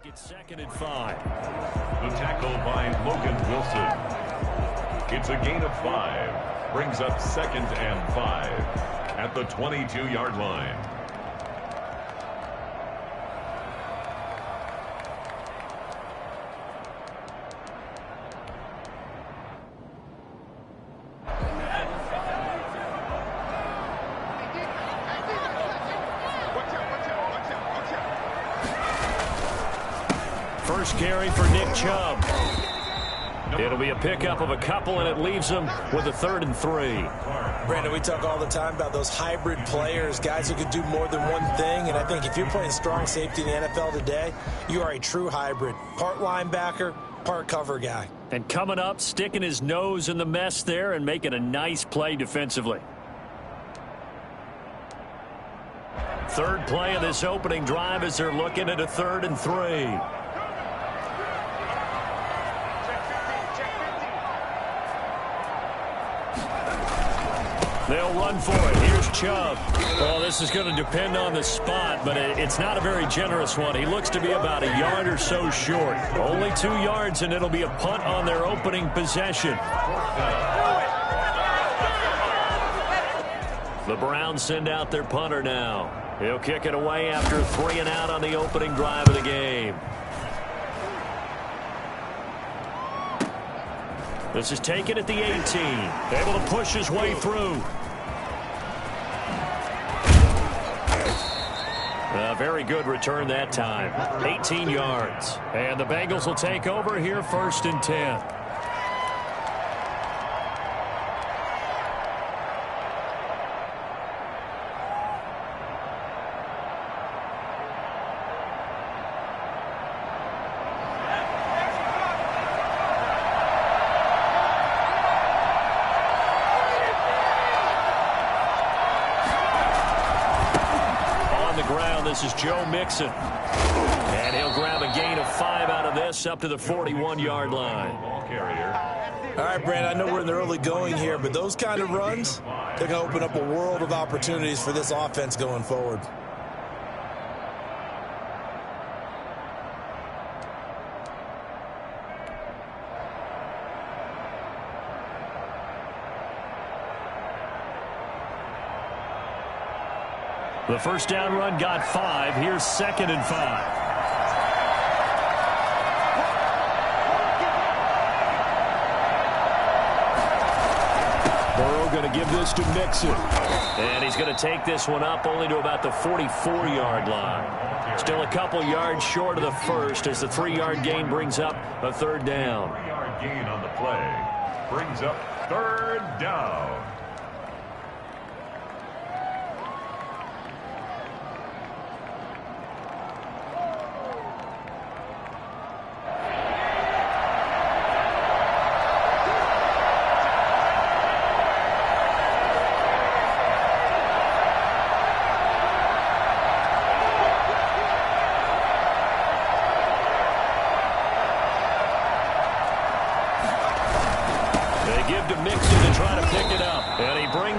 make it 2nd and 5. The tackle by Logan Wilson. It's a gain of 5. Brings up 2nd and 5 at the 22-yard line. First carry for Nick Chubb. It'll be a pickup of a couple, and it leaves them with a 3rd and 3. Brandon, we talk all the time about those hybrid players, guys who can do more than one thing. And I think if you're playing strong safety in the NFL today, you are a true hybrid. Part linebacker, part cover guy. And coming up, sticking his nose in the mess there and making a nice play defensively. Third play of this opening drive as they're looking at a 3rd and 3. They'll run for it. Here's Chubb. Well, this is going to depend on the spot, but it's not a very generous one. He looks to be about a yard or so short. Only 2 yards, and it'll be a punt on their opening possession. The Browns send out their punter now. He'll kick it away after 3 and out on the opening drive of the game. This is taken at the 18. Able to push his way through. A very good return that time. 18 yards. And the Bengals will take over here 1st and 10. This is Joe Mixon. And he'll grab a gain of 5 out of this up to the 41-yard line. All right, Brandon, I know we're in the early going here, but those kind of runs, they're going to open up a world of opportunities for this offense going forward. The first down run got 5. Here's 2nd and 5. Burrow going to give this to Mixon. And he's going to take this one up only to about the 44-yard line. Still a couple yards short of the first as the 3-yard gain brings up a 3rd down. 3-yard gain on the play. Brings up 3rd down.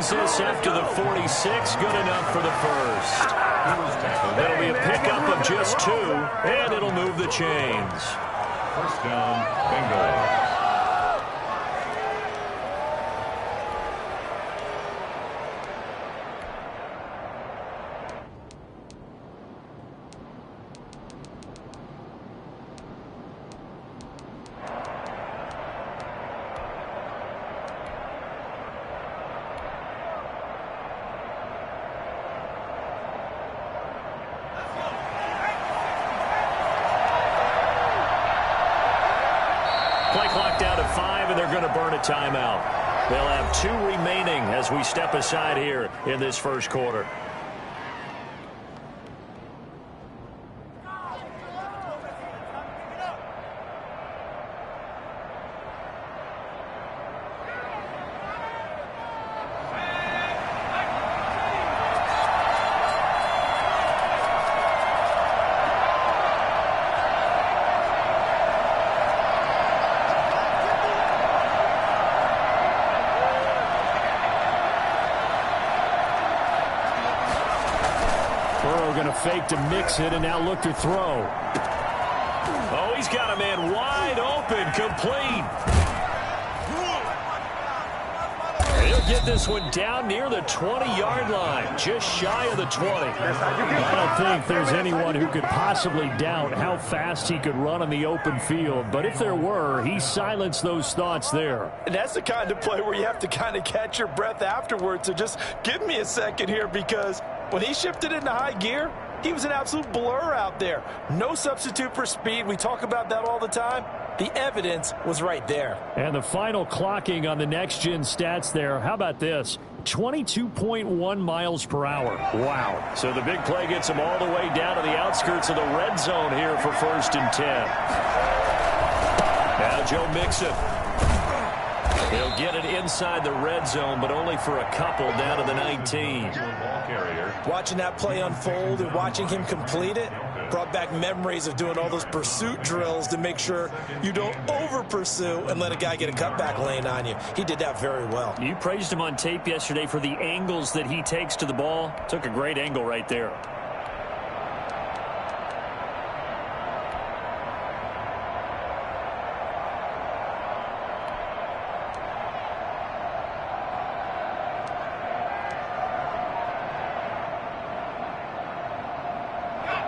This up to the 46, good enough for the first. That'll be a pickup of just 2, and it'll move the chains. First down, Bengals. Play clock down to 5, and they're going to burn a timeout. They'll have 2 remaining as we step aside here in this first quarter. Burrow going to fake to Mixon and now look to throw. Oh, he's got a man wide open, complete. He'll get this one down near the 20-yard line, just shy of the 20. I don't think there's anyone who could possibly doubt how fast he could run on the open field. But if there were, he silenced those thoughts there. And that's the kind of play where you have to kind of catch your breath afterwards. So just give me a second here, because when he shifted into high gear, he was an absolute blur out there. No substitute for speed. We talk about that all the time. The evidence was right there. And the final clocking on the next-gen stats there. How about this? 22.1 miles per hour. Wow. So the big play gets him all the way down to the outskirts of the red zone here for 1st and 10. Now Joe Mixon. He'll get it inside the red zone, but only for a couple down to the 19. Watching that play unfold and watching him complete it brought back memories of doing all those pursuit drills to make sure you don't over-pursue and let a guy get a cutback lane on you. He did that very well. You praised him on tape yesterday for the angles that he takes to the ball. Took a great angle right there.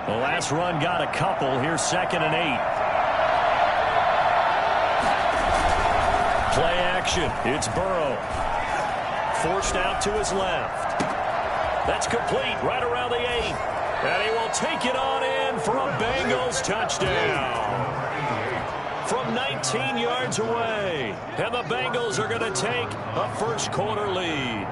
The last run got a couple. Here's 2nd and 8. Play action. It's Burrow. Forced out to his left. That's complete right around the 8. And he will take it on in for a Bengals touchdown. From 19 yards away. And the Bengals are going to take a first-quarter lead.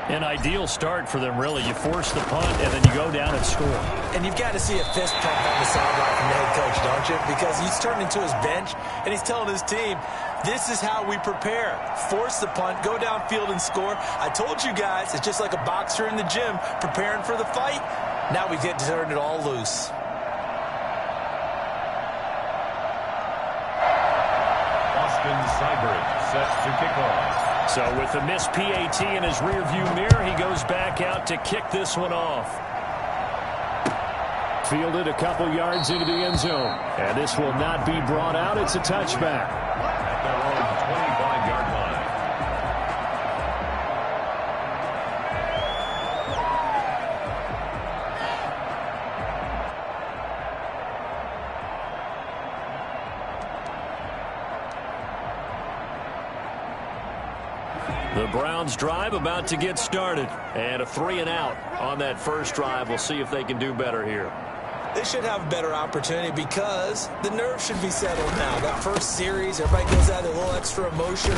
An ideal start for them, really. You force the punt, and then you go down and score. And you've got to see a fist pump on the sideline from the head coach, don't you? Because he's turning to his bench, and he's telling his team, this is how we prepare. Force the punt, go downfield and score. I told you guys, it's just like a boxer in the gym preparing for the fight. Now we get to turn it all loose. Austin Seibert set to kick off. So with the missed PAT in his rearview mirror, he goes back out to kick this one off. Fielded a couple yards into the end zone. And this will not be brought out. It's a touchback. At their own 25-yard line. The Browns drive about to get started. And a 3-and-out on that first drive. We'll see if they can do better here. They should have a better opportunity because the nerves should be settled now. That first series, everybody goes out with a little extra emotion.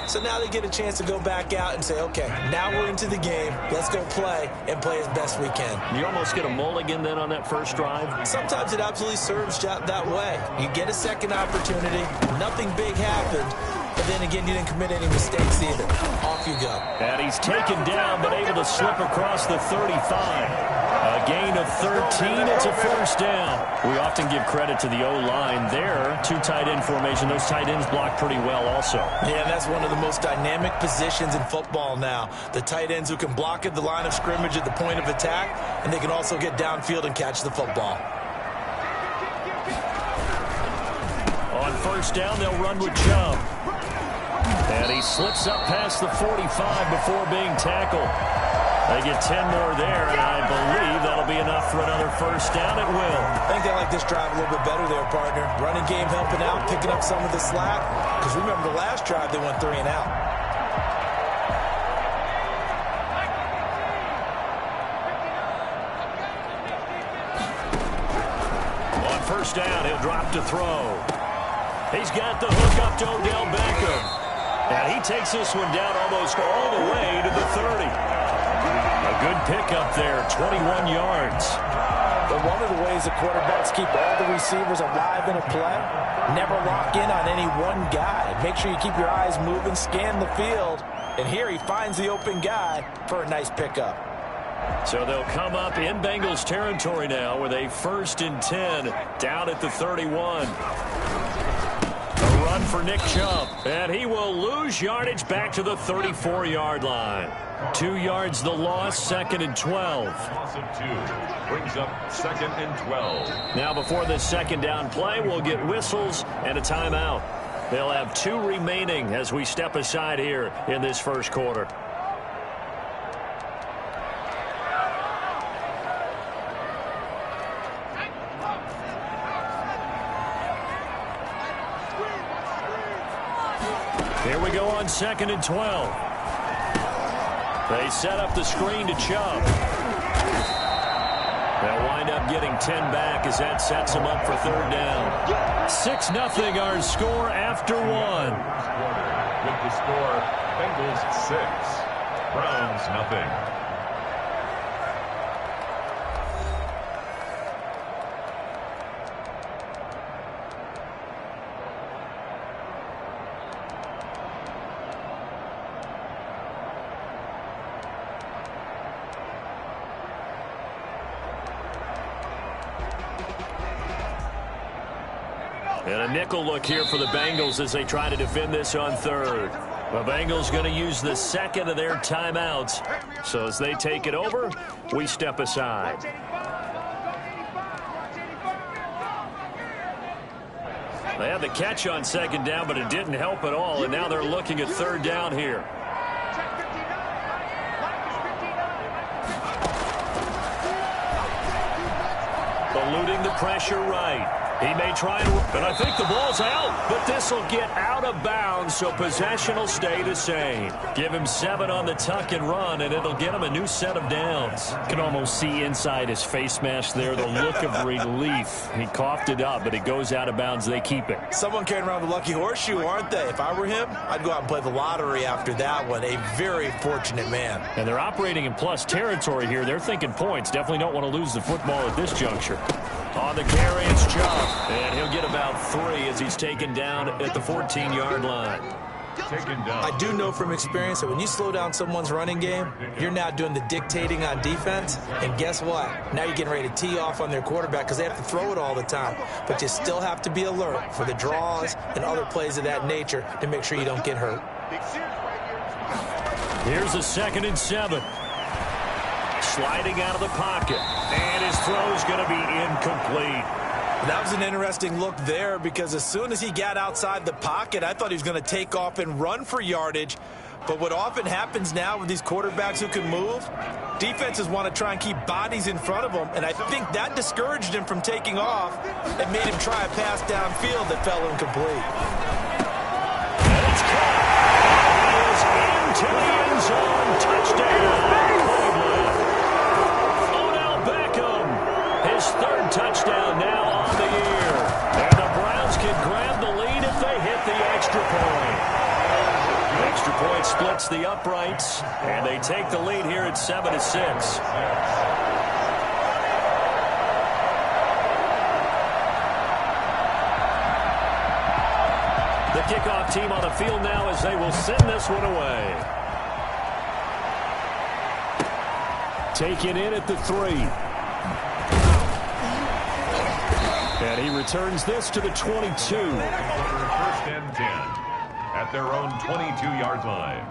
So now they get a chance to go back out and say, okay, now we're into the game. Let's go play and play as best we can. You almost get a mulligan then on that first drive? Sometimes it absolutely serves that way. You get a second opportunity. Nothing big happened. But then again, you didn't commit any mistakes either. Off you go. And he's taken down, but able to slip across the 35. A gain of 13. It's a first down. We often give credit to the O-line there. 2 tight end formation. Those tight ends block pretty well also. Yeah, that's one of the most dynamic positions in football now. The tight ends who can block at the line of scrimmage at the point of attack, and they can also get downfield and catch the football. On first down, they'll run with Chubb. And he slips up past the 45 before being tackled. They get 10 more there, and I believe that'll be enough for another first down. It will. I think they like this drive a little bit better there, partner. Running game helping out, picking up some of the slack. Because remember the last drive, they went 3-and-out. On first down, he'll drop to throw. He's got the hook up to Odell Beckham. And he takes this one down almost all the way to the 30. A good pickup there, 21 yards. But one of the ways the quarterbacks keep all the receivers alive in a play, never lock in on any one guy. Make sure you keep your eyes moving, scan the field. And here he finds the open guy for a nice pickup. So they'll come up in Bengals territory now with a 1st and 10 down at the 31. for Nick Chubb. And he will lose yardage back to the 34-yard line. 2 yards the loss, 2nd and 12. Loss of 2 brings up 2nd and 12. Now before this second down play, we'll get whistles and a timeout. They'll have 2 remaining as we step aside here in this first quarter. Here we go on 2nd and 12. They set up the screen to Chubb. They'll wind up getting 10 back as that sets them up for 3rd down. 6-0 our score after 1. With the score, Bengals 6, Browns nothing. And a nickel look here for the Bengals as they try to defend this on 3rd. The Bengals going to use the 2nd of their timeouts. So as they take it over, we step aside. They had the catch on 2nd down, but it didn't help at all. And now they're looking at 3rd down here. Eluding the pressure right. He may try but I think the ball's out. But this will get out of bounds, so possession will stay the same. Give him 7 on the tuck and run, and it'll get him a new set of downs. Can almost see inside his face mask there the look of relief. He coughed it up, but it goes out of bounds. They keep it. Someone carrying around the lucky horseshoe, aren't they? If I were him, I'd go out and play the lottery after that one. A very fortunate man. And they're operating in plus territory here. They're thinking points. Definitely don't want to lose the football at this juncture. On the carry, it's Chubb. And he'll get about 3 as he's taken down at the 14-yard line. I do know from experience that when you slow down someone's running game, you're now doing the dictating on defense. And guess what? Now you're getting ready to tee off on their quarterback because they have to throw it all the time. But you still have to be alert for the draws and other plays of that nature to make sure you don't get hurt. Here's a 2nd and 7. Sliding out of the pocket. And his throw's going to be incomplete. That was an interesting look there because as soon as he got outside the pocket, I thought he was going to take off and run for yardage. But what often happens now with these quarterbacks who can move, defenses want to try and keep bodies in front of them. And I think that discouraged him from taking off and made him try a pass downfield that fell incomplete. And it's caught. He is into the end zone. Touchdown. His 3rd touchdown now on the year. And the Browns can grab the lead if they hit the extra point. The extra point splits the uprights, and they take the lead here at 7-6. The kickoff team on the field now as they will send this one away. Taken in at the 3. And he returns this to the 22. 1st and 10 at their own 22-yard line.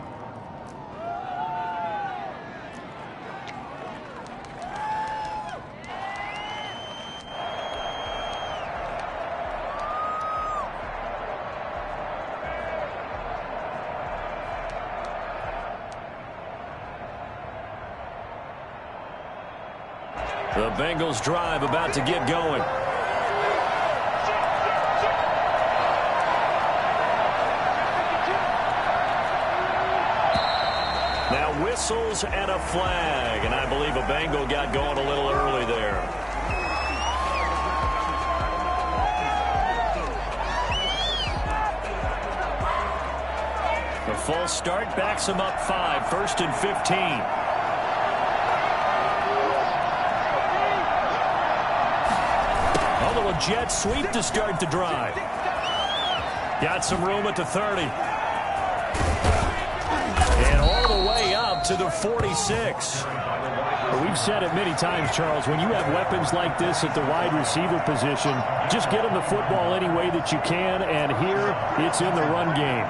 The Bengals drive about to get going. Whistles and a flag, and I believe a Bengal got going a little early there. The false start backs him up 5, 1st and 15. A little jet sweep to start the drive. Got some room at the 30. And all the way up to the 46. we've said it many times, Charles, when you have weapons like this at the wide receiver position, just get them the football any way that you can, and here it's in the run game.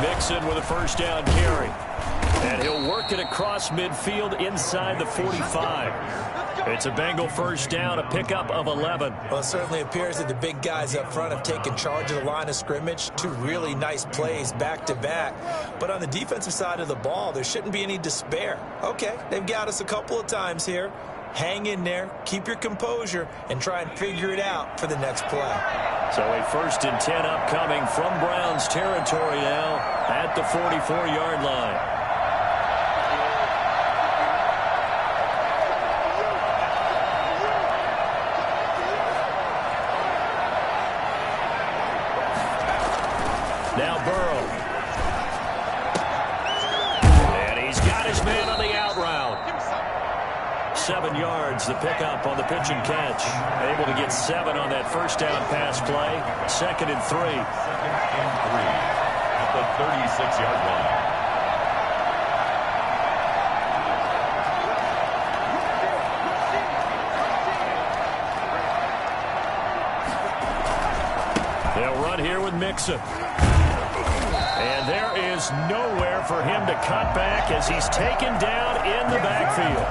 Mixon with a first down carry. And he'll work it across midfield inside the 45. It's a Bengal first down, a pickup of 11. Well, it certainly appears that the big guys up front have taken charge of the line of scrimmage. Two really nice plays back-to-back. But on the defensive side of the ball, there shouldn't be any despair. Okay, they've got us a couple of times here. Hang in there, keep your composure, and try and figure it out for the next play. So a 1st and 10 upcoming from Browns territory now at the 44-yard line. Now Burrow. And he's got his man on the out route. 7 yards, the pickup on the pitch and catch. Able to get 7 on that first down pass play. 2nd and 3. 2nd and 3 at the 36-yard line. They'll run here with Mixon. And there is nowhere for him to cut back as he's taken down in the backfield.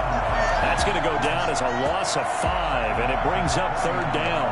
That's going to go down as a loss of 5, and it brings up 3rd down.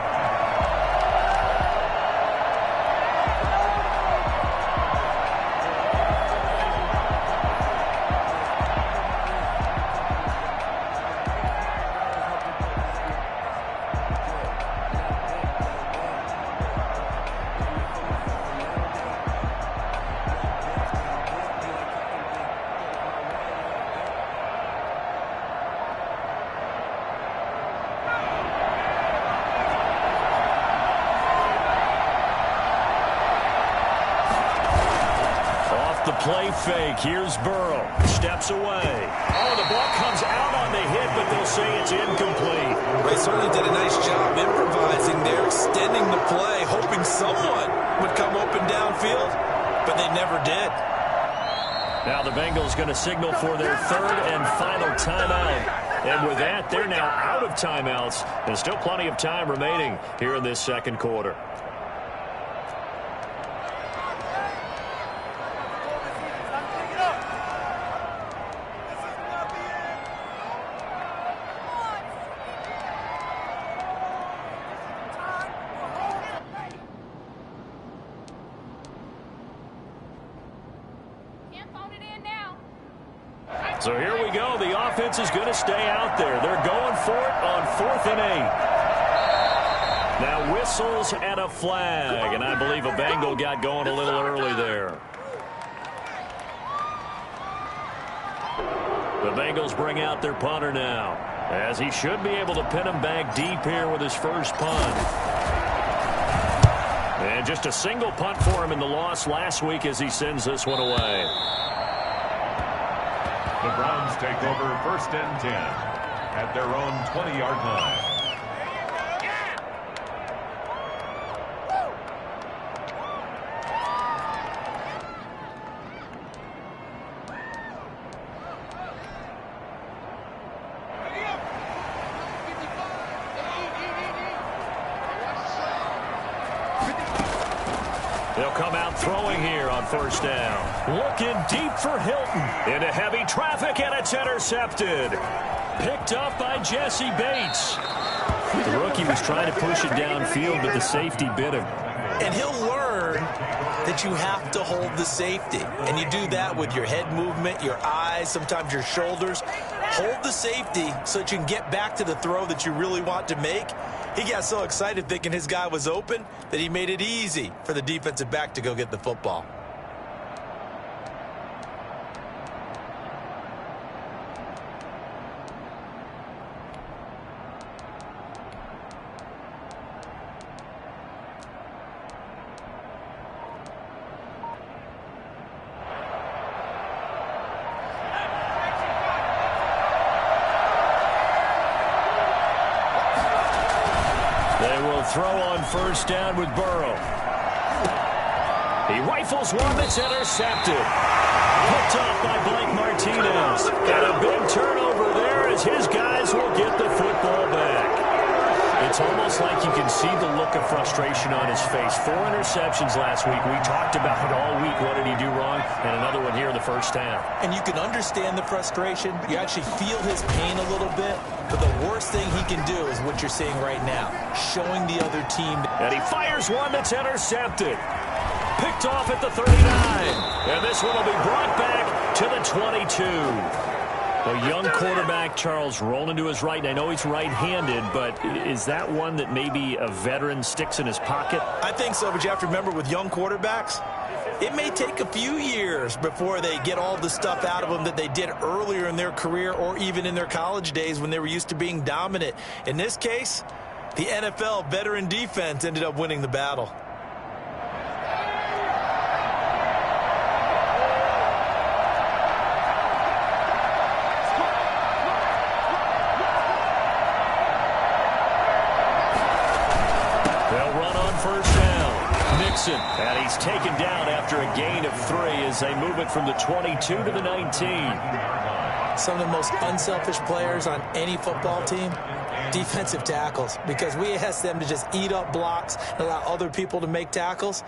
Play fake. Here's Burrow. Steps away. Oh, the ball comes out on the hit, but they'll say it's incomplete. They certainly did a nice job improvising there, extending the play, hoping someone would come open downfield, but they never did. Now the Bengals going to signal for their 3rd and final timeout. And with that, they're now out of timeouts. There's still plenty of time remaining here in this 2nd quarter. So here we go. The offense is going to stay out there. They're going for it on 4th and 8. Now whistles and a flag. And I believe a Bengal got going a little early there. The Bengals bring out their punter now, as he should be able to pin him back deep here with his first punt. And just a single punt for him in the loss last week as he sends this one away. The Browns take over 1st and 10 at their own 20-yard line. They'll come out throwing here on 1st down. Looking deep for Hilton. Into heavy traffic, and it's intercepted. Picked up by Jesse Bates. The rookie was trying to push it downfield, but the safety bit him. And he'll learn that you have to hold the safety. And you do that with your head movement, your eyes, sometimes your shoulders. Hold the safety so that you can get back to the throw that you really want to make. He got so excited thinking his guy was open that he made it easy for the defensive back to go get the football. They will throw on 1st down with Burrow. He rifles one that's intercepted. Picked off by Blake Martinez. And a big turnover there as his guys will get the football back. It's almost like you can see the look of frustration on his face. 4 interceptions last week. We talked about it all week. What did he do wrong? And another one here in the first half. And you can understand the frustration. You actually feel his pain a little bit. But the worst thing he can do is what you're seeing right now, showing the other team. And he fires one that's intercepted. Picked off at the 39. And this one will be brought back to the 22. A young quarterback, Charles, rolling to his right. And I know he's right-handed, but is that one that maybe a veteran sticks in his pocket? I think so, but you have to remember with young quarterbacks, it may take a few years before they get all the stuff out of them that they did earlier in their career or even in their college days when they were used to being dominant. In this case, the NFL veteran defense ended up winning the battle. And he's taken down after a gain of 3 as they move it from the 22 to the 19. Some of the most unselfish players on any football team, defensive tackles, because we ask them to just eat up blocks and allow other people to make tackles.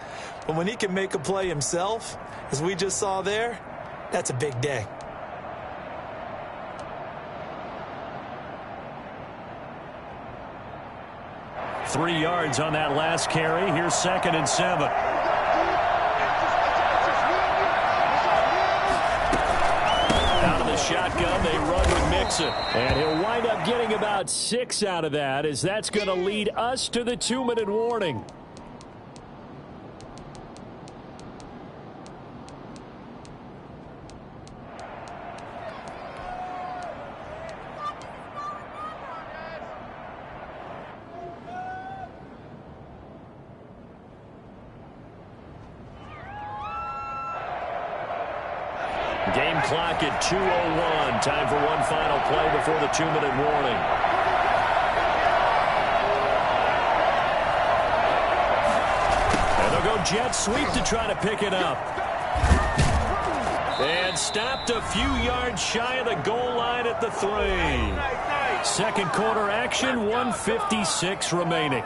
But when he can make a play himself, as we just saw there, that's a big day. Three yards on that last carry. Here's 2nd and 7. Out of the shotgun, they run with Mixon. And he'll wind up getting about 6 out of that, as that's going to lead us to the 2-minute warning. Game clock at 2:01. Time for one final play before the 2-minute warning. And they'll go jet sweep to try to pick it up. And stopped a few yards shy of the goal line at the 3. Second quarter action, 1:56 remaining.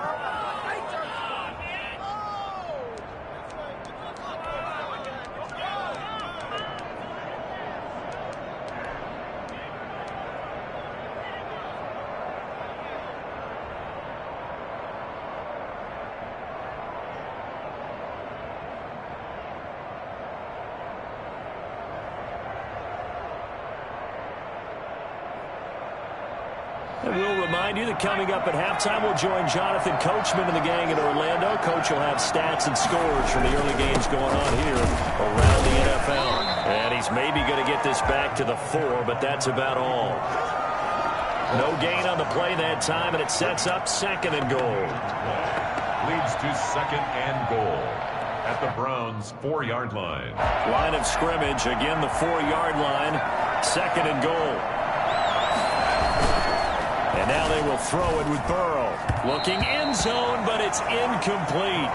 And we'll remind you that coming up at halftime, we'll join Jonathan Coachman and the gang in Orlando. Coach will have stats and scores from the early games going on here around the NFL. And he's maybe going to get this back to the 4, but that's about all. No gain on the play that time, and it sets up 2nd and goal. Leads to 2nd and goal at the Browns' 4-yard line. Line of scrimmage, again the 4-yard line, 2nd and goal. And now they will throw it with Burrow. Looking end zone, but it's incomplete.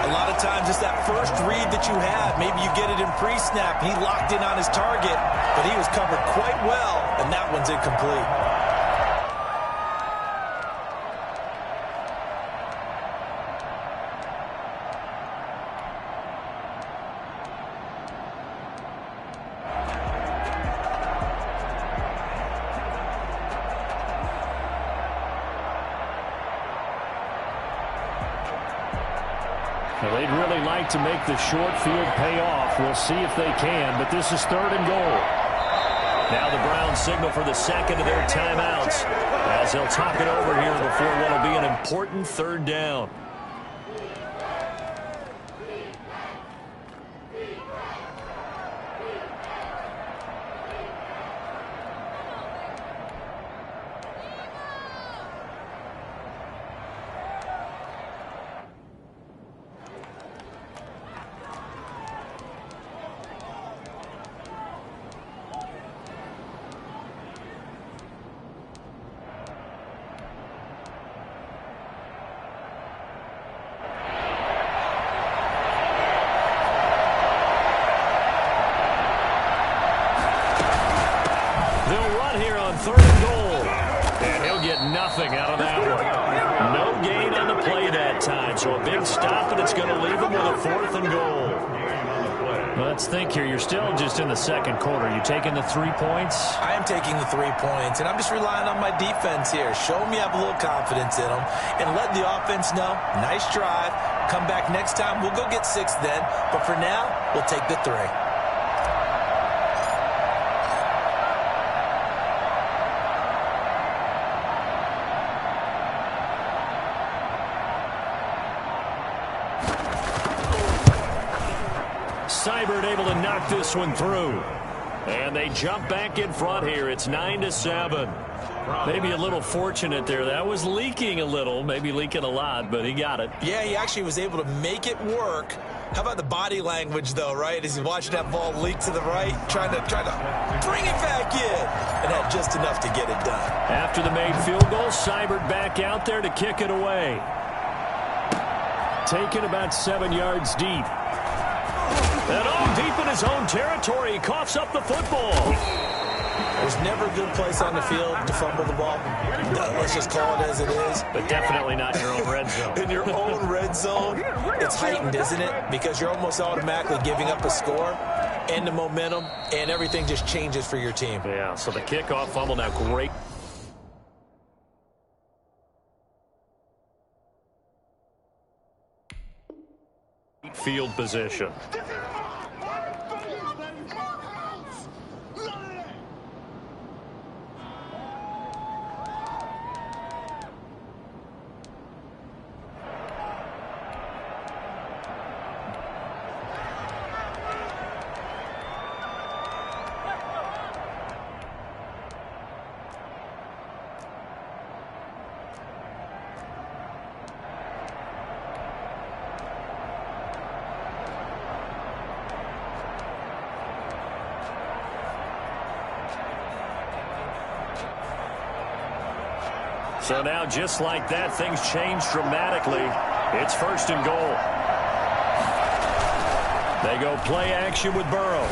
A lot of times it's that first read that you have. Maybe you get it in pre-snap. He locked in on his target, but he was covered quite well, and that one's incomplete. Well, they'd really like to make the short field pay off. We'll see if they can, but this is 3rd and goal. Now the Browns signal for the 2nd of their timeouts as they'll talk it over here before what will be an important 3rd down. third and goal. And he'll get nothing out of that one. No gain on the play that time, so a big stop, and it's going to leave him with a 4th and goal. Let's think here. You're still just in the second quarter. You taking the 3 points? I am taking the 3 points, and I'm just relying on my defense here. Show me I have a little confidence in them, and let the offense know, nice drive. Come back next time. We'll go get 6 then, but for now, we'll take the 3. Seibert able to knock this one through. And they jump back in front here. It's 9-7. Maybe a little fortunate there. That was leaking a little, maybe leaking a lot, but he got it. Yeah, he actually was able to make it work. How about the body language, though, right? As he's watching that ball leak to the right, trying to bring it back in, and had just enough to get it done. After the made field goal, Seibert back out there to kick it away. Taken about 7 yards deep. And deep in his own territory, he coughs up the football. There's never a good place on the field to fumble the ball. Let's just call it as it is. But definitely not in your own red zone. In your own red zone, it's heightened, isn't it? Because you're almost automatically giving up a score and the momentum, and everything just changes for your team. Yeah, so the kickoff fumble now great. Field position. So now, just like that, things change dramatically. It's 1st and goal. They go play action with Burrow.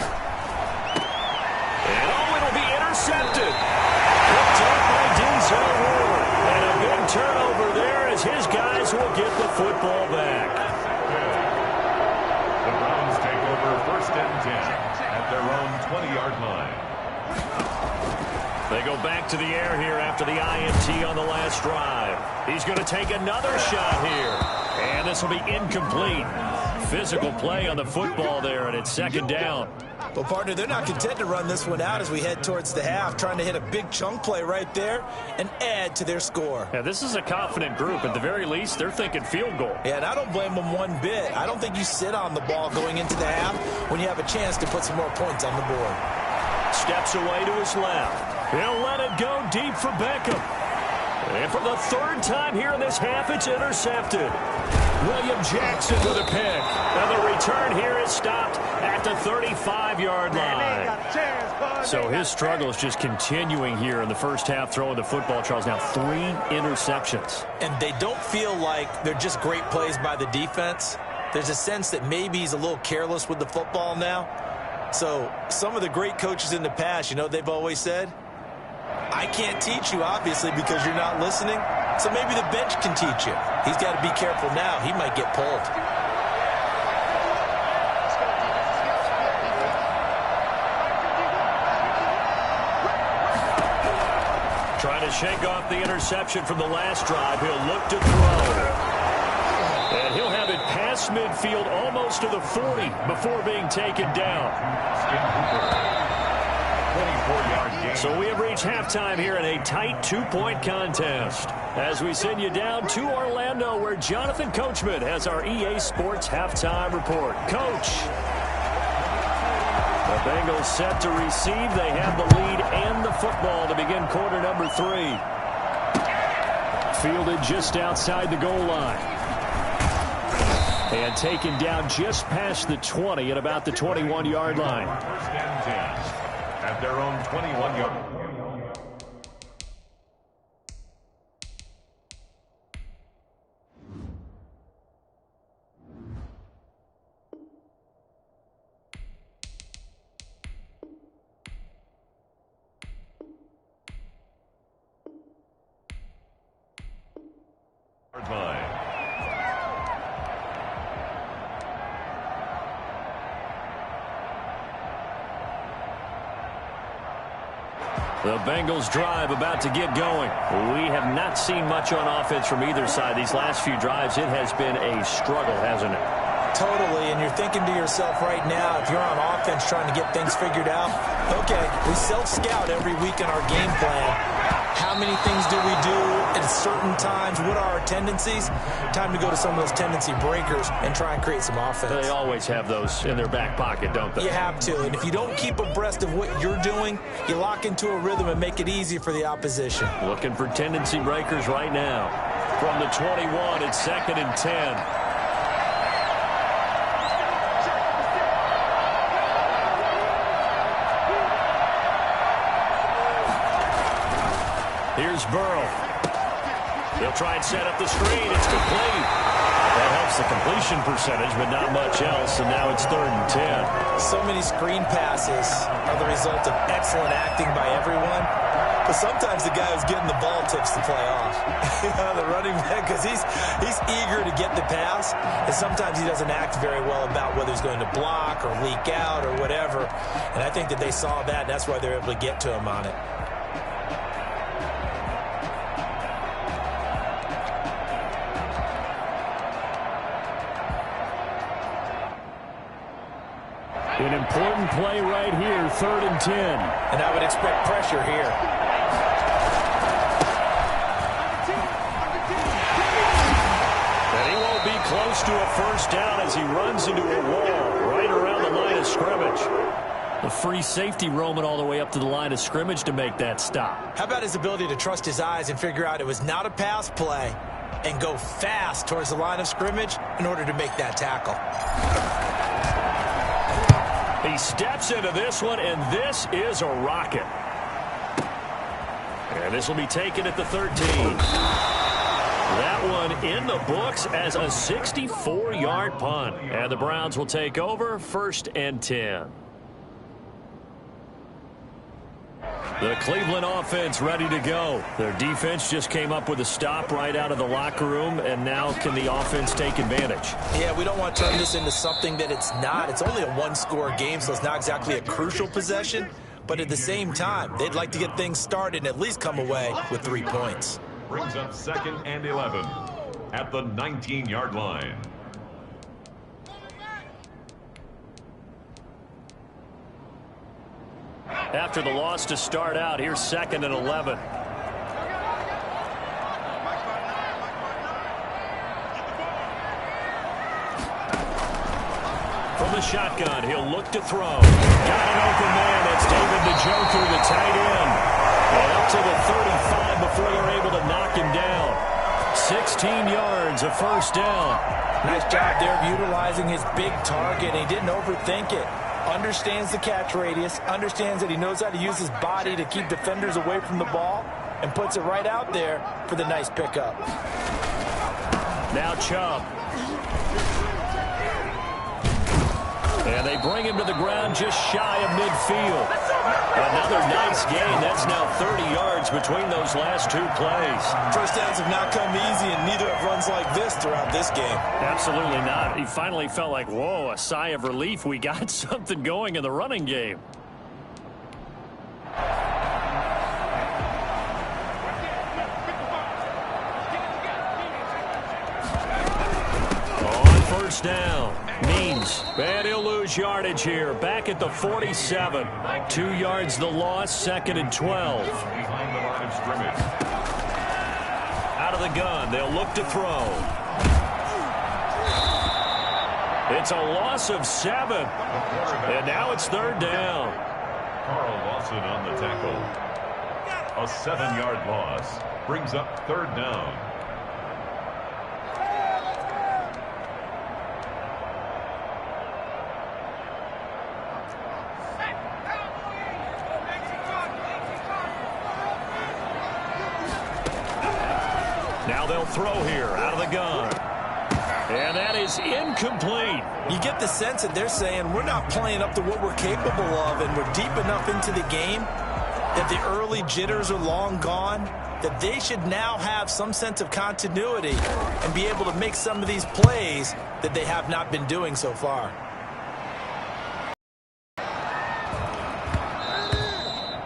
And, it'll be intercepted. Picked up by Denzel Ward. And a big turnover there as his guys will get the football back. The Browns take over 1st and 10 at their own 20-yard line. They go back to the air here after the INT on the last drive. He's going to take another shot here. And this will be incomplete. Physical play on the football there, and it's 2nd down. Well, partner, they're not content to run this one out as we head towards the half, trying to hit a big chunk play right there and add to their score. Yeah, this is a confident group. At the very least, they're thinking field goal. Yeah, and I don't blame them one bit. I don't think you sit on the ball going into the half when you have a chance to put some more points on the board. Steps away to his left. He'll let it go deep for Beckham. And for the 3rd time here in this half, it's intercepted. William Jackson with a pick. And the return here is stopped at the 35-yard line. So his struggle is just continuing here in the first half, throwing the football, Charles. Now 3 interceptions. And they don't feel like they're just great plays by the defense. There's a sense that maybe he's a little careless with the football now. So some of the great coaches in the past, they've always said, I can't teach you, obviously, because you're not listening. So maybe the bench can teach you. He's got to be careful now. He might get pulled. Trying to shake off the interception from the last drive. He'll look to throw. And he'll have it past midfield almost to the 40 before being taken down. So we have reached halftime here in a tight 2-point contest as we send you down to Orlando, where Jonathan Coachman has our EA Sports halftime report. Coach, the Bengals set to receive. They have the lead and the football to begin quarter number 3. Fielded just outside the goal line. And taken down just past the 20 at about the 21-yard line. 1st and 10 at their own 21-yard line. The Bengals drive about to get going. We have not seen much on offense from either side. These last few drives, it has been a struggle, hasn't it? Totally, and you're thinking to yourself right now, if you're on offense trying to get things figured out, okay, we self-scout every week in our game plan. How many things do we do at certain times? What are our tendencies? Time to go to some of those tendency breakers and try and create some offense. They always have those in their back pocket, don't they? You have to, and if you don't keep abreast of what you're doing, you lock into a rhythm and make it easy for the opposition. Looking for tendency breakers right now. From the 21, it's 2nd and 10. Here's Burrow. He'll try and set up the screen. It's complete. That helps the completion percentage, but not much else, and now it's 3rd and 10. So many screen passes are the result of excellent acting by everyone, but sometimes the guy who's getting the ball tips the play off. The running back, because he's eager to get the pass, and sometimes he doesn't act very well about whether he's going to block or leak out or whatever, and I think that they saw that, and that's why they were able to get to him on it. An important play right here, 3rd and 10. And I would expect pressure here. And he won't be close to a first down as he runs into a wall right around the line of scrimmage. The free safety roaming all the way up to the line of scrimmage to make that stop. How about his ability to trust his eyes and figure out it was not a pass play and go fast towards the line of scrimmage in order to make that tackle? He steps into this one, and this is a rocket. And this will be taken at the 13. That one in the books as a 64-yard punt. And the Browns will take over, 1st and 10. The Cleveland offense ready to go. Their defense just came up with a stop right out of the locker room, and now can the offense take advantage? Yeah, we don't want to turn this into something that it's not. It's only a one-score game, so it's not exactly a crucial possession. But at the same time, they'd like to get things started and at least come away with 3 points. Brings up 2nd and 11 at the 19-yard line. After the loss to start out, here's 2nd and 11. From the shotgun, he'll look to throw. Got an open man. That's David Njoku, the tight end. And up to the 35 before they're able to knock him down. 16 yards, a first down. Nice job there of utilizing his big target. He didn't overthink it. Understands the catch radius, understands that he knows how to use his body to keep defenders away from the ball, and puts it right out there for the nice pickup. Now Chubb. And they bring him to the ground just shy of midfield. Another nice gain. That's now 30 yards between those last 2 plays. First downs have not come easy, and neither have runs like this throughout this game. Absolutely not. He finally felt like, whoa, a sigh of relief. We got something going in the running game. On first down. Means, and he'll lose yardage here. Back at the 47. 2 yards the loss, 2nd and 12. Behind the line of scrimmage. Out of the gun, they'll look to throw. It's a loss of 7. And now it's 3rd down. Carl Lawson on the tackle. A 7-yard loss brings up 3rd down. Now they'll throw here out of the gun. And that is incomplete. You get the sense that they're saying we're not playing up to what we're capable of, and we're deep enough into the game that the early jitters are long gone, that they should now have some sense of continuity and be able to make some of these plays that they have not been doing so far.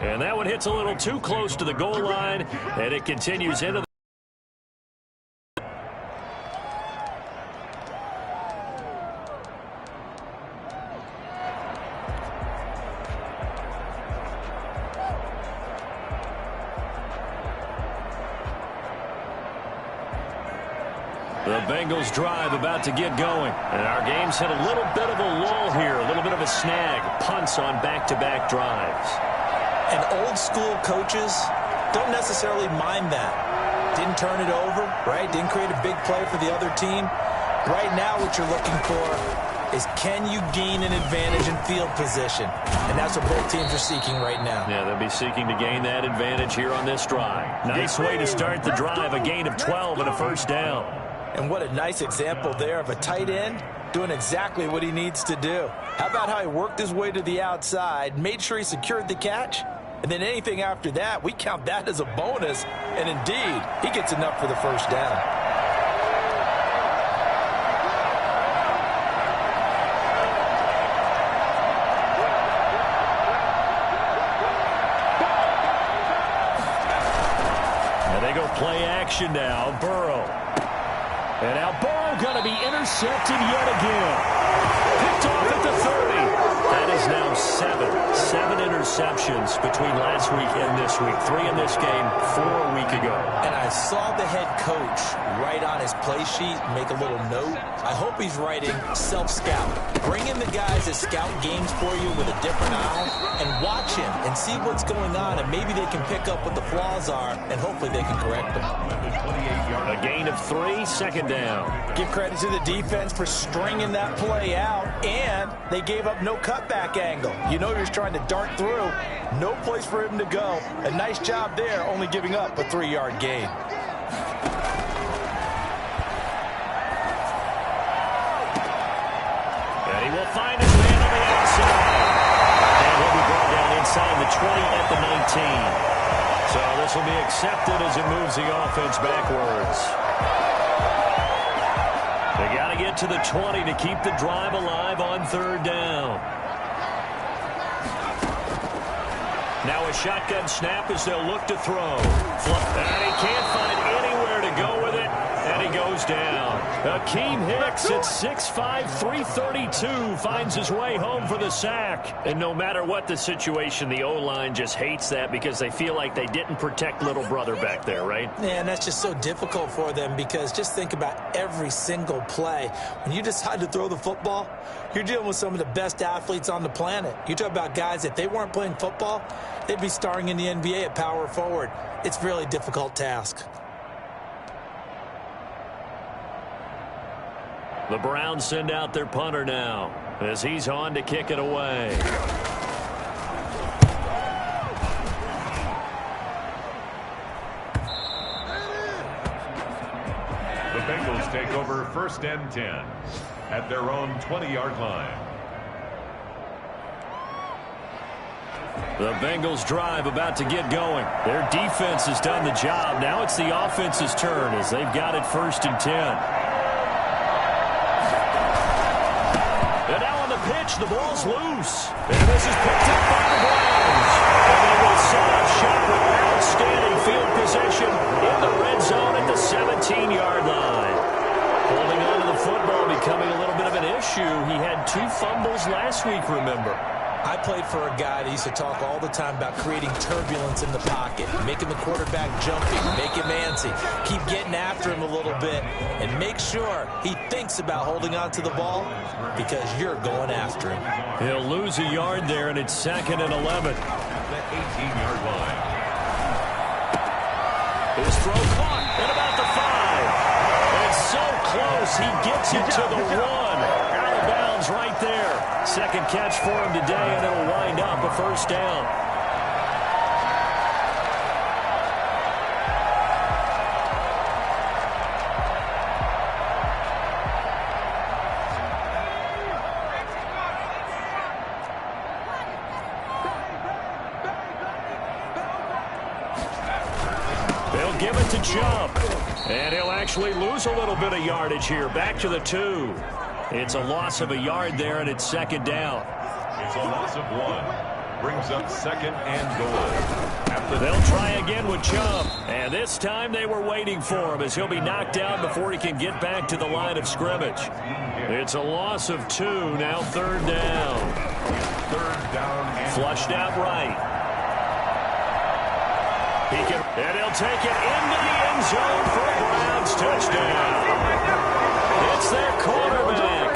And that one hits a little too close to the goal line, and it continues into the The Bengals drive about to get going. And our game's hit a little bit of a lull here, a little bit of a snag. Punts on back-to-back drives. And old school coaches don't necessarily mind that. Didn't turn it over, right? Didn't create a big play for the other team. Right now what you're looking for is, can you gain an advantage in field position? And that's what both teams are seeking right now. Yeah, they'll be seeking to gain that advantage here on this drive. Nice way to start the drive, a gain of 12 and a first down. And what a nice example there of a tight end doing exactly what he needs to do. How about how he worked his way to the outside, made sure he secured the catch, and then anything after that, we count that as a bonus. And indeed, he gets enough for the first down. And they go play action now. Burrow. And now Burrow going to be intercepted yet again. Picked off at the 30. That is now 7 interceptions between last week and this week. 3 in this game, 4 a week ago. And I saw the head coach write on his play sheet, make a little note. I hope he's writing self-scout. Bring in the guys that scout games for you with a different eye and watch him and see what's going on, and maybe they can pick up what the flaws are, and hopefully they can correct them. A gain of 3, second down. Give credit to the defense for stringing that play out, and they gave up no cutback angle. You know you're trying to dart through. No place for him to go. A nice job there, only giving up a 3-yard gain. And he will find his man on the outside. And he'll be brought down inside the 20 at the 19. So this will be accepted as it moves the offense backwards. They got to get to the 20 to keep the drive alive on third down. Now a shotgun snap as they'll look to throw. And he can't find anywhere to go with it, and he goes down. Akeem Hicks at 6'5", 332 finds his way home for the sack. And no matter what the situation, the O-line just hates that because they feel like they didn't protect little brother back there, right? Yeah, and that's just so difficult for them because just think about every single play. When you decide to throw the football, you're dealing with some of the best athletes on the planet. You talk about guys, if they weren't playing football, they'd be starring in the NBA at power forward. It's a really difficult task. The Browns send out their punter now as he's on to kick it away. The Bengals take over 1st and 10 at their own 20-yard line. The Bengals drive about to get going. Their defense has done the job. Now it's the offense's turn as they've got it 1st and 10. And now on the pitch, the ball's loose. And this is picked up by the Browns. And they will set up shop with outstanding field position in the red zone at the 17-yard line. Holding on to the football becoming a little bit of an issue. He had 2 fumbles last week, remember. I played for a guy that used to talk all the time about creating turbulence in the pocket, making the quarterback jumpy, make him antsy, keep getting after him a little bit, and make sure he thinks about holding on to the ball because you're going after him. He'll lose a yard there, and it's 2nd and 11. The 18-yard line. His throw caught at about the 5. It's so close, he gets it to the 1. Out of bounds right there. Second catch for him today, and it'll wind up a first down. They'll give it to Chubb. And he'll actually lose a little bit of yardage here. Back to the 2. It's a loss of a yard there, and it's 2nd down. It's a loss of 1. Brings up second and goal. They'll try again with Chubb. And this time they were waiting for him as he'll be knocked down before he can get back to the line of scrimmage. It's a loss of 2. Now third down. Third down. Flushed out right. And he'll take it into the end zone for a Browns touchdown. It's their quarterback.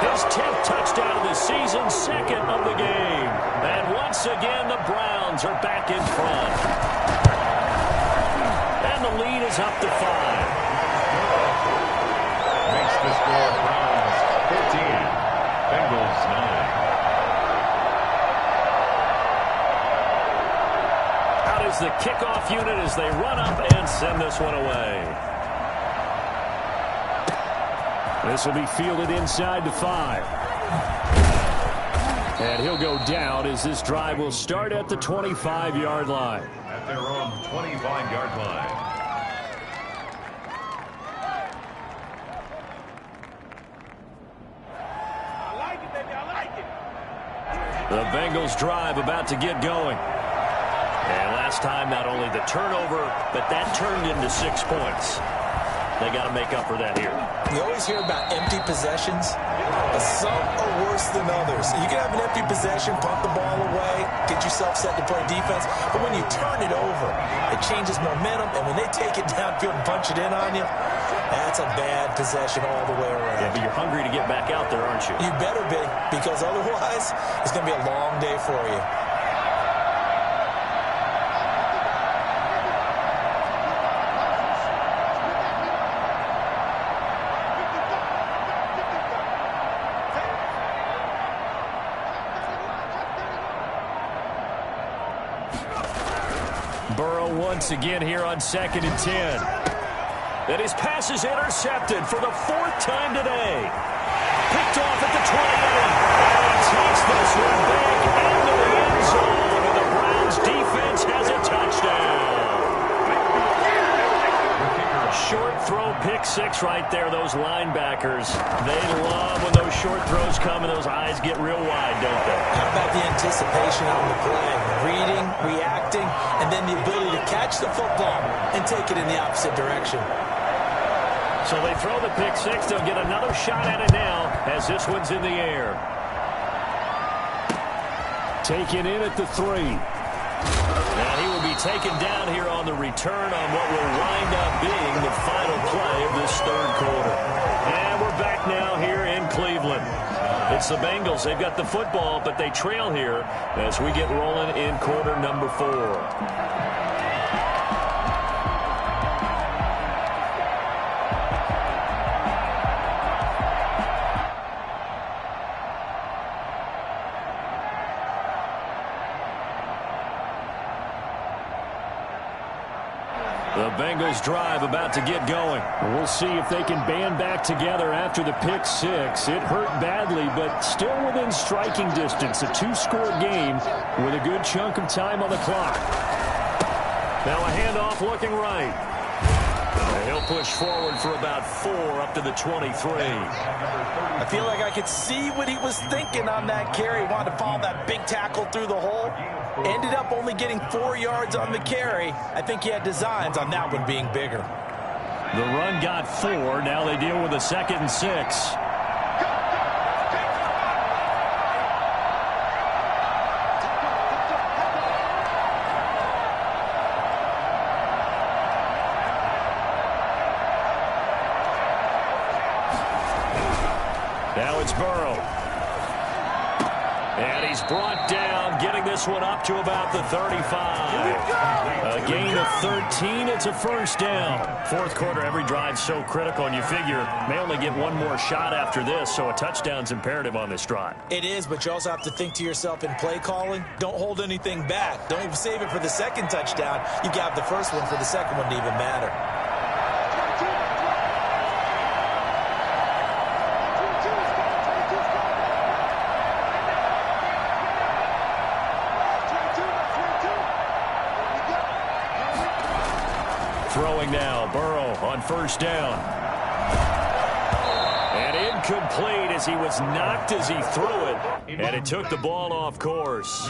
His 10th touchdown of the season, second of the game. And once again, the Browns are back in front. And the lead is up to 5. Makes the score Browns 14, Bengals 9. Out is the kickoff unit as they run up and send this one away. This will be fielded inside the 5. And he'll go down as this drive will start at the 25-yard line. At their own 25-yard line. I like it, baby. I like it. The Bengals drive about to get going. And last time, not only the turnover, but that turned into 6 points. They got to make up for that here. You always hear about empty possessions. Some are worse than others. You can have an empty possession, punt the ball away, get yourself set to play defense. But when you turn it over, it changes momentum. And when they take it downfield and punch it in on you, that's a bad possession all the way around. Yeah, but you're hungry to get back out there, aren't you? You better be, because otherwise, it's going to be a long day for you. Burrow once again here on 2nd and 10. And his pass is intercepted for the 4th time today. Picked off at the 28. And he takes this one back into the end zone. And the Browns defense has a touchdown. Short throw, pick 6 right there, those linebackers. They love when those short throws come and those eyes get real wide, don't they? How about the anticipation on the play? Reading, reacting, and then the ability to catch the football and take it in the opposite direction. So they throw the pick 6. They'll get another shot at it now as this one's in the air. Taken in at the 3. Now he will be taken down here on the return on what will wind up being the final play of this 3rd quarter. And we're back now here in Cleveland. It's the Bengals. They've got the football, but they trail here as we get rolling in quarter number 4. The Bengals drive about to get going. We'll see if they can band back together after the pick 6. It hurt badly, but still within striking distance. A 2-score game with a good chunk of time on the clock. Now a handoff looking right. And he'll push forward for about 4 up to the 23. I feel like I could see what he was thinking on that carry. Wanted to follow that big tackle through the hole. Ended up only getting 4 yards on the carry. I think he had designs on that one being bigger. The run got 4. Now they deal with a 2nd and 6. Now it's Burrow. And he's brought down, getting this one up to about the 35. A gain of 13. It's a first down. 4th quarter, every drive so critical, and you figure may only get one more shot after this, so a touchdown's imperative on this drive. It is, but you also have to think to yourself in play calling, don't hold anything back. Don't save it for the 2nd touchdown. You got the first one for the 2nd one to even matter. Throwing now, Burrow on first down. And incomplete as he was knocked as he threw it. And it took the ball off course.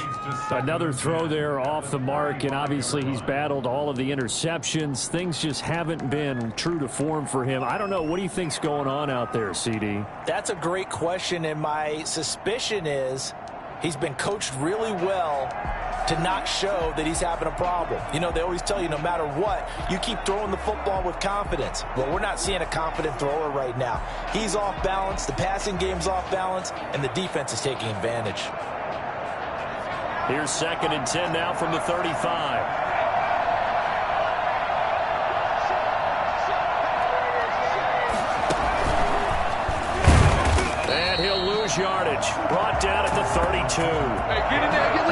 Another throw there off the mark, and obviously he's battled all of the interceptions. Things just haven't been true to form for him. I don't know. What do you think's going on out there, CD? That's a great question, and my suspicion is he's been coached really well to not show that he's having a problem. You know, they always tell you no matter what, you keep throwing the football with confidence. Well, we're not seeing a confident thrower right now. He's off balance, the passing game's off balance, and the defense is taking advantage. Here's 2nd and 10 now from the 35. And he'll lose yardage. Brought down at the 32.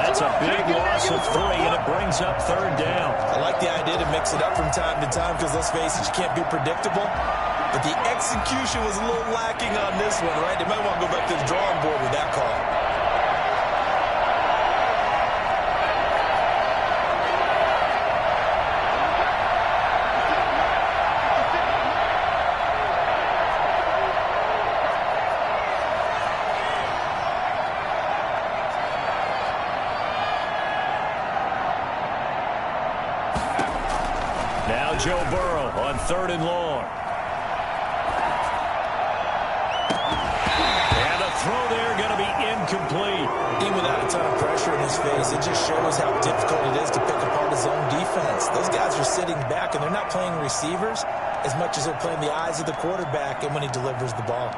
That's a big loss of 3, and it brings up 3rd down. I like the idea to mix it up from time to time because, let's face it, you can't be predictable. But the execution was a little lacking on this one, right? They might want to go back to the drawing board with that call. Now Joe Burrow on 3rd and long. And the throw there going to be incomplete. Even without a ton of pressure in his face, it just shows how difficult it is to pick apart his own defense. Those guys are sitting back, and they're not playing receivers as much as they're playing the eyes of the quarterback and when he delivers the ball.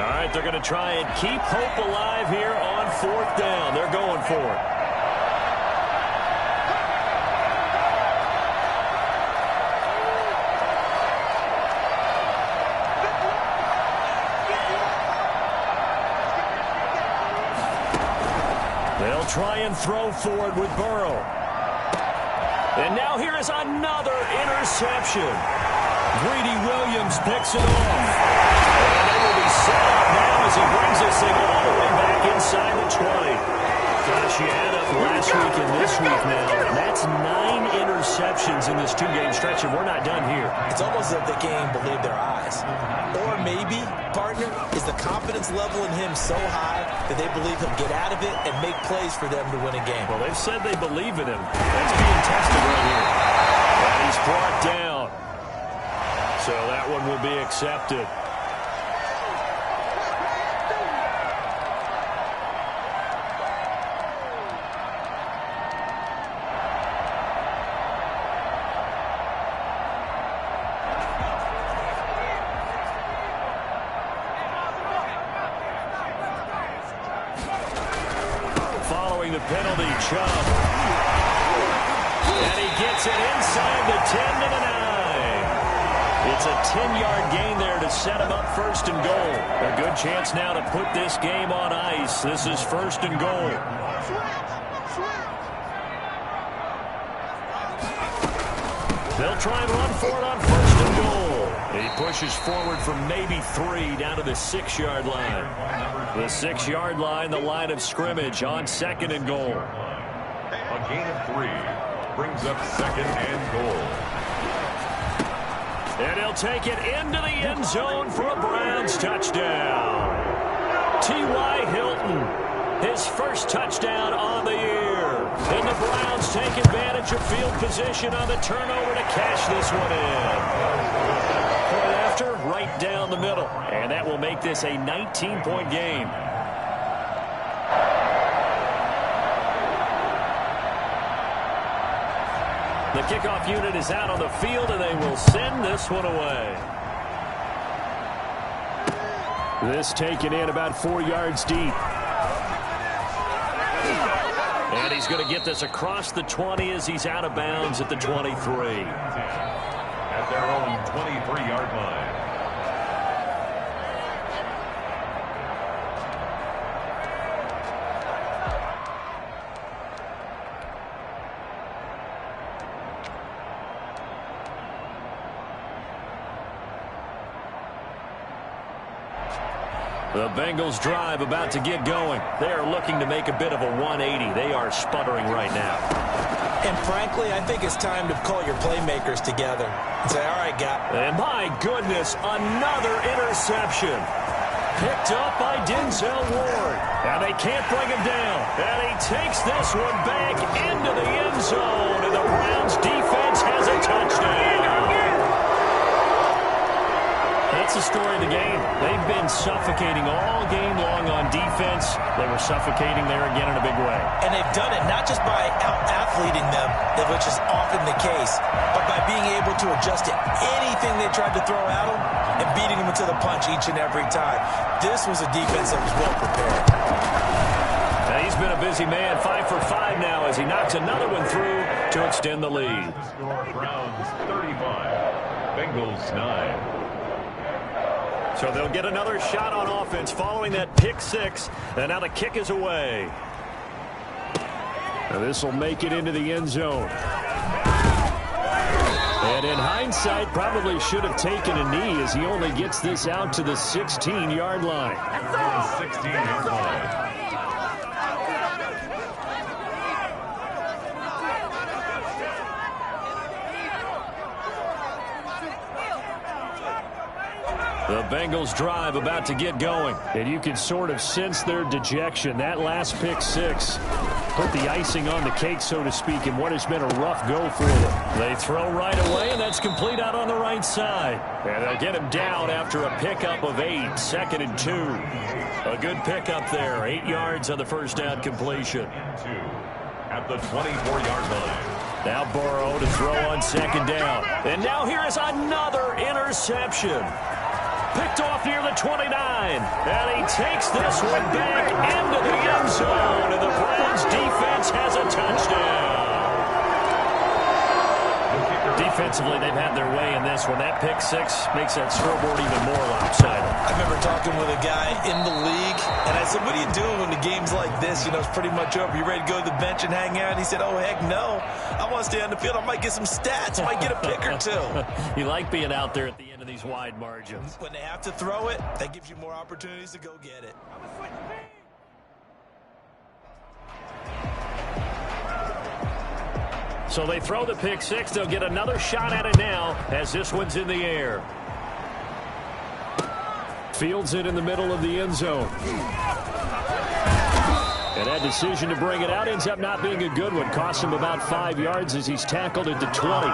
All right, they're going to try and keep hope alive here on 4th down. They're going for it. They'll try and throw for it with Burrow. And now here is another interception. Greedy Williams picks it off. And they will be set up now as he brings this thing all the way back inside the 20. Gosh, you add up last week and this week now. That's 9 interceptions in this 2-game stretch, and we're not done here. It's almost as if they can't even believe their eyes. Or maybe, partner, is the confidence level in him so high that they believe he'll get out of it and make plays for them to win a game. Well, they've said they believe in him. That's being tested right here. And he's brought down. So that one will be accepted. Following the penalty, Chubb. And he gets it inside the 10 to the 9. It's a 10-yard gain there to set him up 1st and goal. A good chance now to put this game on ice. This is 1st and goal. They'll try and run for it on 1st and goal. He pushes forward from maybe 3 down to the 6-yard line. The 6-yard line, the line of scrimmage on 2nd and goal. A gain of 3 brings up 2nd and goal. And he'll take it into the end zone for a Browns touchdown. T.Y. Hilton, his first touchdown on the year. And the Browns take advantage of field position on the turnover to cash this one in. Point after, right down the middle. And that will make this a 19-point game. The kickoff unit is out on the field, and they will send this one away. This taken in about 4 yards deep. And he's going to get this across the 20 as he's out of bounds at the 23. At their own 23-yard line. The Bengals drive about to get going. They are looking to make a bit of a 180. They are sputtering right now. And frankly, I think it's time to call your playmakers together and say, all right, guy. And my goodness, another interception. Picked up by Denzel Ward. And they can't bring him down. And he takes this one back into the end zone. And the Browns defense has a touchdown. That's the story of the game. They've been suffocating all game long on defense. They were suffocating there again in a big way. And they've done it not just by out-athleting them, which is often the case, but by being able to adjust to anything they tried to throw at them and beating them to the punch each and every time. This was a defense that was well prepared. Now he's been a busy man, 5 for 5 now as he knocks another one through to extend the lead. The score, Browns 35, Bengals 9. So they'll get another shot on offense following that pick six. And now the kick is away. This will make it into the end zone. And in hindsight, probably should have taken a knee as he only gets this out to the 16-yard line. 16-yard line. The Bengals drive about to get going. And you can sort of sense their dejection. That last pick six put the icing on the cake, so to speak, in what has been a rough go for them. They throw right away, and that's complete out on the right side. And they'll get him down after a pickup of 8, 2nd and 2. A good pickup there, 8 yards on the first down completion. At the 24-yard line. Now Burrow to throw on 2nd down. And now here is another interception. Picked off near the 29. And he takes this one back into the end zone. And the Browns defense has a touchdown. Defensively, they've had their way in this one. That pick six makes that scoreboard even more lopsided. I remember talking with a guy in the league, and I said, what are you doing when the game's like this? You know, it's pretty much over. You ready to go to the bench and hang out? He said, oh, heck no. I want to stay on the field. I might get some stats. I might get a pick or two. You like being out there at the end of these wide margins. When they have to throw it, that gives you more opportunities to go get it. So they throw the pick six. They'll get another shot at it now as this one's in the air. Fields it in the middle of the end zone. And that decision to bring it out ends up not being a good one. Cost him about 5 yards as he's tackled at the 20.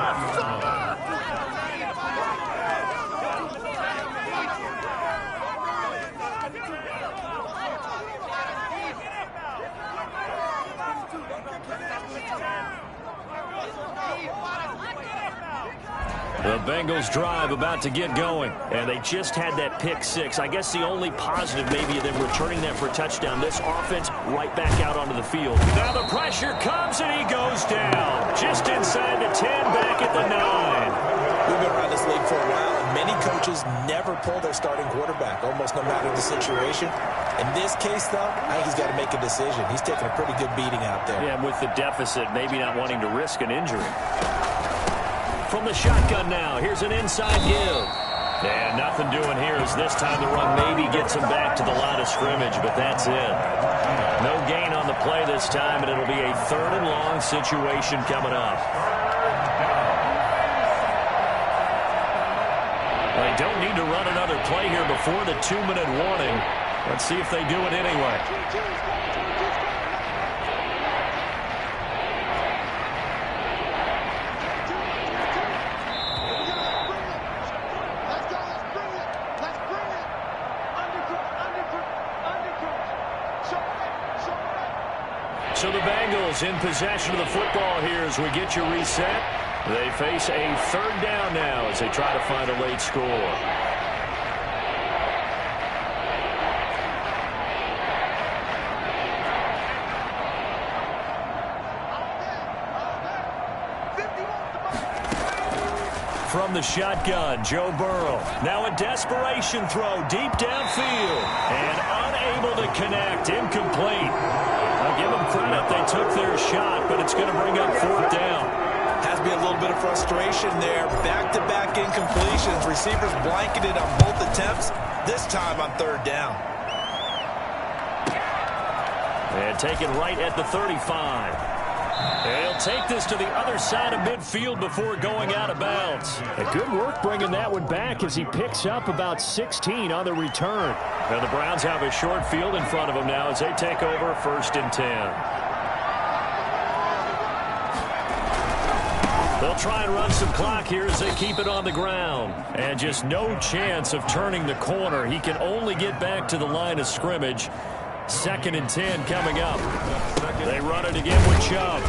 The Bengals drive about to get going. And they just had that pick six. I guess the only positive maybe of them returning that for a touchdown. This offense right back out onto the field. Now the pressure comes and he goes down. Just inside the 10, back at the 9. We've been around this league for a while, and many coaches never pull their starting quarterback, almost no matter the situation. In this case, though, I think he's got to make a decision. He's taking a pretty good beating out there. Yeah, with the deficit, maybe not wanting to risk an injury. From the shotgun now, here's an inside give. And nothing doing here as this time the run maybe gets him back to the line of scrimmage, but that's it. No gain on the play this time, and it'll be a 3rd and long situation coming up. They don't need to run another play here before the 2-minute warning. Let's see if they do it anyway. So the Bengals in possession of the football here as we get you reset. They face a 3rd down now as they try to find a late score. From the shotgun, Joe Burrow. Now a desperation throw deep downfield. And unable to connect. Incomplete. I'll give them credit. They took their shot, but it's going to bring up 4th down. Has to be a little bit of frustration there. Back-to-back incompletions. Receivers blanketed on both attempts. This time on 3rd down. And taken right at the 35. And he'll take this to the other side of midfield before going out of bounds. Good work bringing that one back as he picks up about 16 on the return. And the Browns have a short field in front of them now as they take over 1st and 10. They'll try and run some clock here as they keep it on the ground. And just no chance of turning the corner. He can only get back to the line of scrimmage. 2nd and 10 coming up. They run it again with Chubb.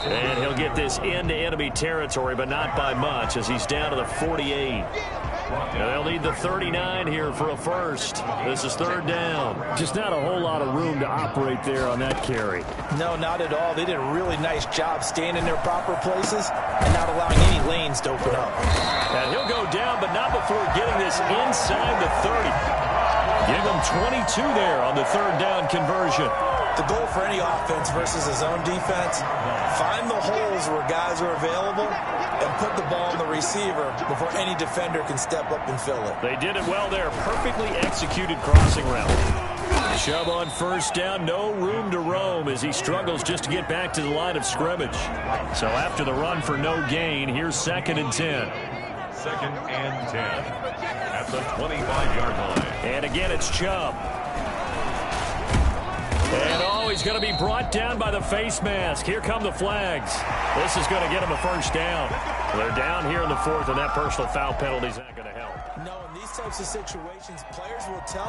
And he'll get this into enemy territory, but not by much as he's down to the 48. And they'll need the 39 here for a first. This is 3rd down. Just not a whole lot of room to operate there on that carry. No, not at all. They did a really nice job staying in their proper places and not allowing any lanes to open up. And he'll go down, but not before getting this inside the 30. Give him 22 there on the 3rd down conversion. The goal for any offense versus his own defense, find the holes where guys are available and put the ball on the receiver before any defender can step up and fill it. They did it well there. Perfectly executed crossing route. Chubb on 1st down. No room to roam as he struggles just to get back to the line of scrimmage. So after the run for no gain, here's 2nd and 10. 2nd and 10 at the 25-yard line. And again, it's Chubb. And he's going to be brought down by the face mask. Here come the flags. This is going to get him a 1st down. They're down here in the 4th, and that personal foul penalty is not going to help. No, in these types of situations, players will tell you.